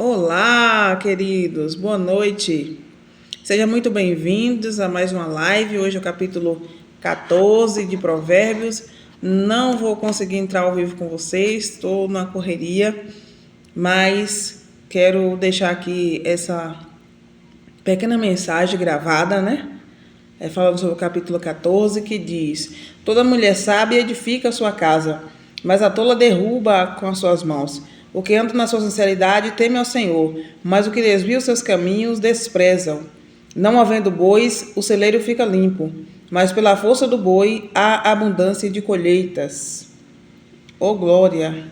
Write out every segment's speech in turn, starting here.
Olá, queridos, boa noite. Sejam muito bem-vindos a mais uma live. Hoje é o capítulo 14 de Provérbios. Não vou conseguir entrar ao vivo com vocês, estou na correria, mas quero deixar aqui essa pequena mensagem gravada, né? Falando sobre o capítulo 14, que diz: Toda mulher sábia edifica a sua casa, mas a tola derruba com as suas mãos. O que anda na sua sinceridade teme ao Senhor, mas o que desvia os seus caminhos desprezam. Não havendo bois, o celeiro fica limpo, mas pela força do boi há abundância de colheitas. Oh, glória!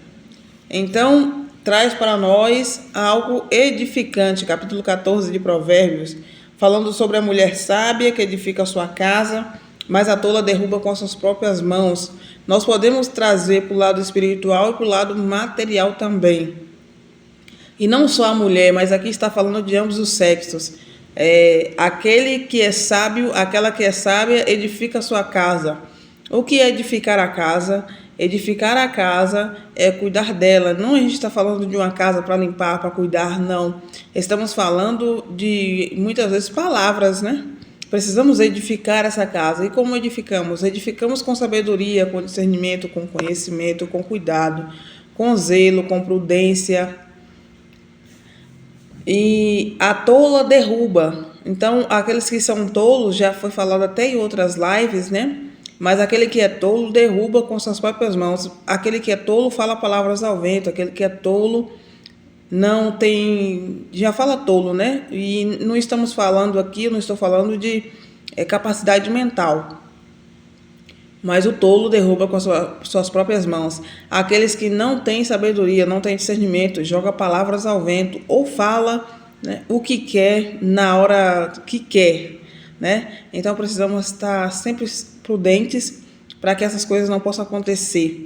Então, traz para nós algo edificante, capítulo 14 de Provérbios, falando sobre a mulher sábia que edifica a sua casa, mas a tola derruba com as suas próprias mãos. Nós podemos trazer para o lado espiritual e para o lado material também. E não só a mulher, mas aqui está falando de ambos os sexos. Aquele que é sábio, aquela que é sábia, edifica a sua casa. O que é edificar a casa? Edificar a casa é cuidar dela. Não a gente está falando de uma casa para limpar, para cuidar, não. Estamos falando de, muitas vezes, palavras, né? Precisamos edificar essa casa. E como edificamos? Edificamos com sabedoria, com discernimento, com conhecimento, com cuidado, com zelo, com prudência. E a tola derruba. Então, aqueles que são tolos, já foi falado até em outras lives, né? Mas aquele que é tolo derruba com suas próprias mãos. Aquele que é tolo fala palavras ao vento. Aquele que é tolo não tem... Já fala tolo, né? E não estamos falando aqui, não estou falando de capacidade mental. Mas o tolo derruba com suas próprias mãos. Aqueles que não têm sabedoria, não têm discernimento, joga palavras ao vento ou fala, né, o que quer na hora que quer, né? Então precisamos estar sempre prudentes para que essas coisas não possam acontecer.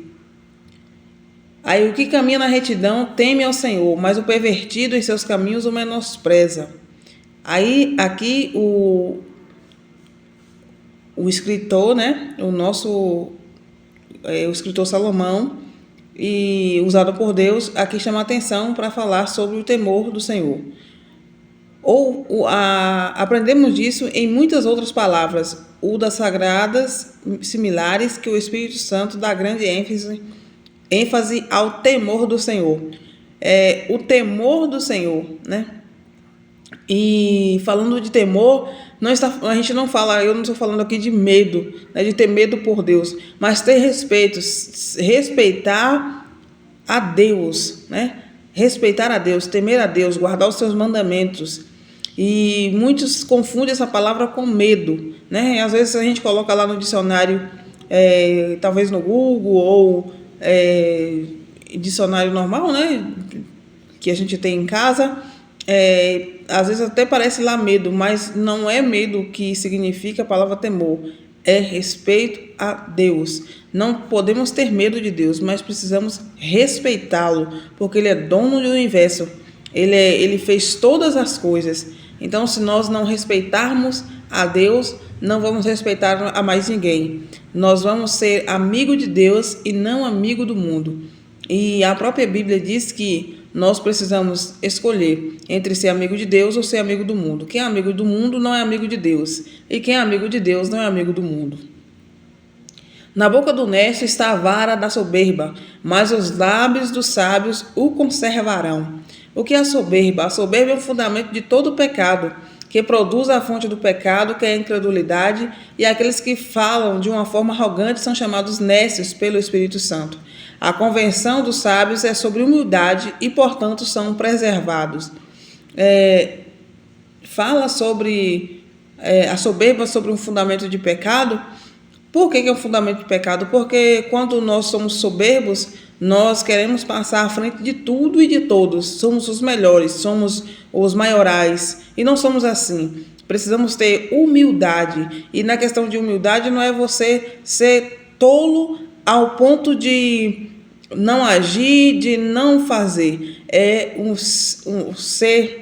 Aí o que caminha na retidão teme ao Senhor, mas o pervertido em seus caminhos o menospreza. Aí aqui o escritor, né, o escritor Salomão, e usado por Deus, aqui chama a atenção para falar sobre o temor do Senhor. Aprendemos disso em muitas outras palavras, o das sagradas similares, que o Espírito Santo dá grande ênfase ao temor do Senhor. O temor do Senhor, né? E falando de temor, a gente não fala, eu não estou falando aqui de medo, né, de ter medo por Deus, mas ter respeito, respeitar a Deus, né? Respeitar a Deus, temer a Deus, guardar os seus mandamentos. E muitos confundem essa palavra com medo, né? E às vezes a gente coloca lá no dicionário, talvez no Google ou dicionário normal, né, que a gente tem em casa, às vezes até parece lá medo, mas não é medo que significa a palavra temor, é respeito a Deus. Não podemos ter medo de Deus, mas precisamos respeitá-lo, porque Ele é dono do universo, Ele fez todas as coisas. Então, se nós não respeitarmos a Deus, não vamos respeitar a mais ninguém. Nós vamos ser amigo de Deus e não amigo do mundo. E a própria Bíblia diz que nós precisamos escolher entre ser amigo de Deus ou ser amigo do mundo. Quem é amigo do mundo não é amigo de Deus. E quem é amigo de Deus não é amigo do mundo. Na boca do necio está a vara da soberba, mas os lábios dos sábios o conservarão. O que é a soberba? A soberba é o fundamento de todo o pecado, que produz a fonte do pecado, que é a incredulidade, e aqueles que falam de uma forma arrogante são chamados nécios pelo Espírito Santo. A convenção dos sábios é sobre humildade e, portanto, são preservados. Fala sobre a soberba, sobre um fundamento de pecado. Por que é um fundamento de pecado? Porque quando nós somos soberbos, nós queremos passar à frente de tudo e de todos. Somos os melhores, somos os maiorais. E não somos assim. Precisamos ter humildade. E na questão de humildade não é você ser tolo ao ponto de não agir, de não fazer. É um ser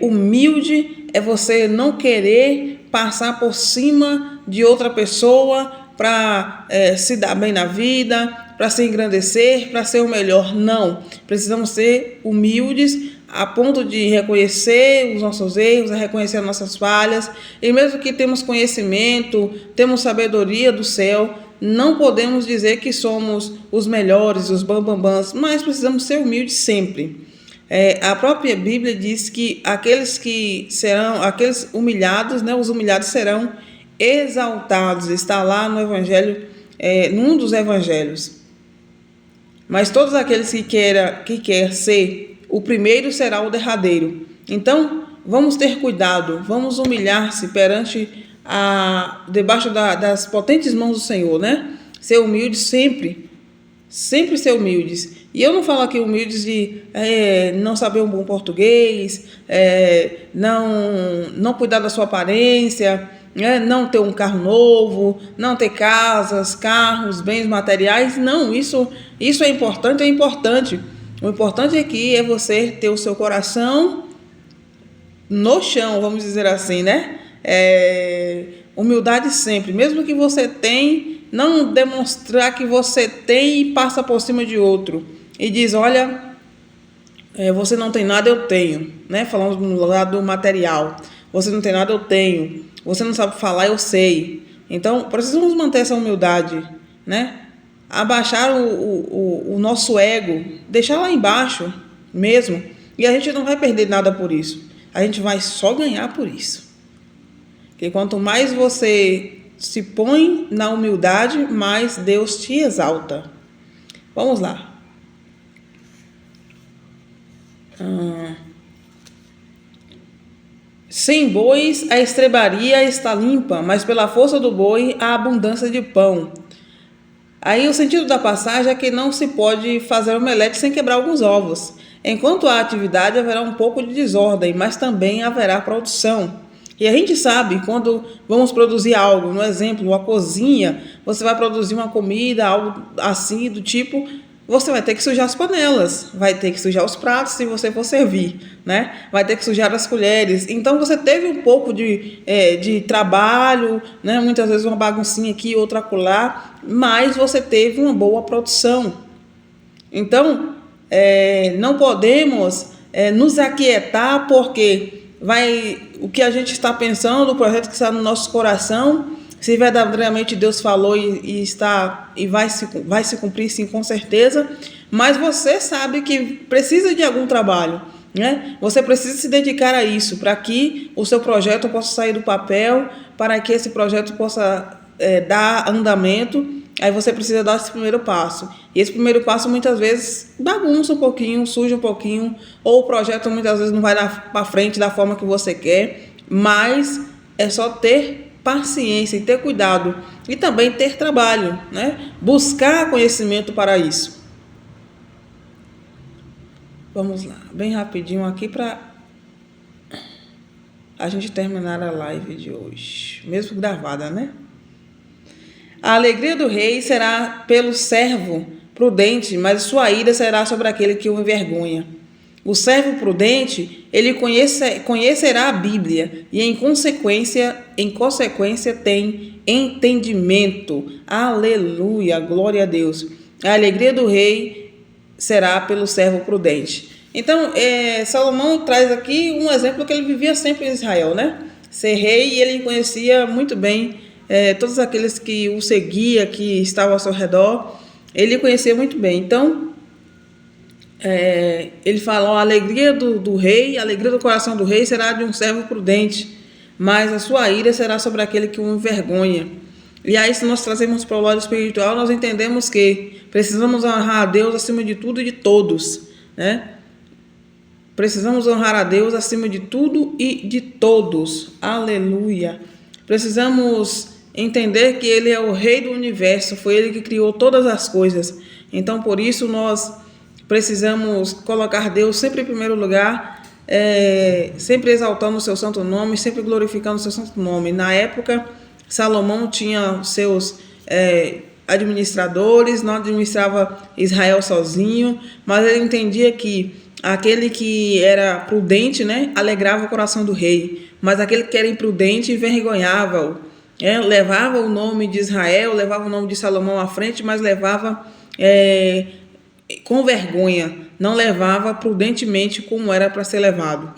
humilde, é você não querer passar por cima de outra pessoa para se dar bem na vida, para se engrandecer, para ser o melhor. Não, precisamos ser humildes a ponto de reconhecer os nossos erros, reconhecer as nossas falhas, e mesmo que temos conhecimento, temos sabedoria do céu, não podemos dizer que somos os melhores, os bambambãs, mas precisamos ser humildes sempre. A própria Bíblia diz que aqueles humilhados, né, os humilhados serão exaltados. Está lá no Evangelho, num dos Evangelhos. Mas todos aqueles que quer ser o primeiro será o derradeiro. Então, vamos ter cuidado, vamos humilhar-se debaixo das potentes mãos do Senhor, né? Ser humildes sempre ser humildes. E eu não falo aqui humildes de não saber um bom português, não cuidar da sua aparência, não ter um carro novo, não ter casas, carros, bens materiais. Não, isso é importante, O importante aqui é você ter o seu coração no chão, vamos dizer assim, né? Humildade sempre, mesmo que você tenha, não demonstrar que você tem e passa por cima de outro. E diz, olha, você não tem nada, eu tenho, né? Falando no lado material. Você não tem nada, eu tenho. Você não sabe falar, eu sei. Então, precisamos manter essa humildade, né? Abaixar o nosso ego, deixar lá embaixo mesmo. E a gente não vai perder nada por isso. A gente vai só ganhar por isso. Porque quanto mais você se põe na humildade, mais Deus te exalta. Vamos lá. Sem bois a estrebaria está limpa, mas pela força do boi a abundância de pão. Aí o sentido da passagem é que não se pode fazer omelete sem quebrar alguns ovos. Enquanto há atividade, haverá um pouco de desordem, mas também haverá produção. E a gente sabe, quando vamos produzir algo, no exemplo, a cozinha, você vai produzir uma comida, algo assim do tipo, você vai ter que sujar as panelas, vai ter que sujar os pratos se você for servir, né? Vai ter que sujar as colheres. Então você teve um pouco de trabalho, né? Muitas vezes uma baguncinha aqui, outra acolá, mas você teve uma boa produção. Então, não podemos nos aquietar porque o que a gente está pensando, o projeto que está no nosso coração, se verdadeiramente Deus falou e vai se cumprir, sim, com certeza, mas você sabe que precisa de algum trabalho, né? Você precisa se dedicar a isso, para que o seu projeto possa sair do papel, para que esse projeto possa dar andamento. Aí você precisa dar esse primeiro passo. E esse primeiro passo muitas vezes bagunça um pouquinho, suja um pouquinho, ou o projeto muitas vezes não vai para frente da forma que você quer, mas é só ter paciência e ter cuidado e também ter trabalho, né? Buscar conhecimento para isso. Vamos lá, bem rapidinho aqui para a gente terminar a live de hoje, mesmo gravada, né? A alegria do rei será pelo servo prudente, mas sua ira será sobre aquele que o envergonha. O servo prudente, ele conhecerá a Bíblia e em consequência tem entendimento. Aleluia, glória a Deus. A alegria do rei será pelo servo prudente. Então, Salomão traz aqui um exemplo que ele vivia sempre em Israel, né? Ser rei, e ele conhecia muito bem todos aqueles que o seguiam, que estavam ao seu redor. Ele conhecia muito bem. Então, ele fala, a alegria do rei, a alegria do coração do rei será de um servo prudente, mas a sua ira será sobre aquele que o envergonha. E aí, se nós trazemos para o lado espiritual, nós entendemos que precisamos honrar a Deus acima de tudo e de todos, né? Precisamos honrar a Deus acima de tudo e de todos. Aleluia. Precisamos entender que Ele é o Rei do Universo, foi Ele que criou todas as coisas. Então, por isso, nós precisamos colocar Deus sempre em primeiro lugar, sempre exaltando o seu santo nome, sempre glorificando o seu santo nome. Na época, Salomão tinha seus administradores, não administrava Israel sozinho, mas ele entendia que aquele que era prudente, né, alegrava o coração do rei, mas aquele que era imprudente envergonhava-o. Levava o nome de Israel, levava o nome de Salomão à frente, mas levava com vergonha, não levava prudentemente como era para ser levado.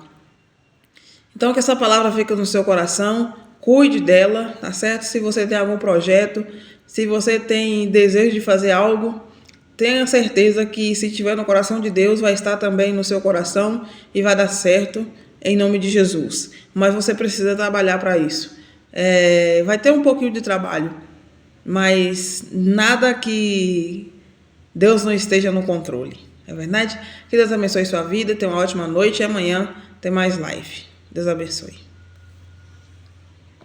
Então que essa palavra fique no seu coração, cuide dela, tá certo? Se você tem algum projeto, se você tem desejo de fazer algo, tenha certeza que se estiver no coração de Deus, vai estar também no seu coração e vai dar certo em nome de Jesus. Mas você precisa trabalhar para isso. Vai ter um pouquinho de trabalho, mas nada que Deus não esteja no controle. É verdade? Que Deus abençoe sua vida, tenha uma ótima noite e amanhã tem mais live. Deus abençoe.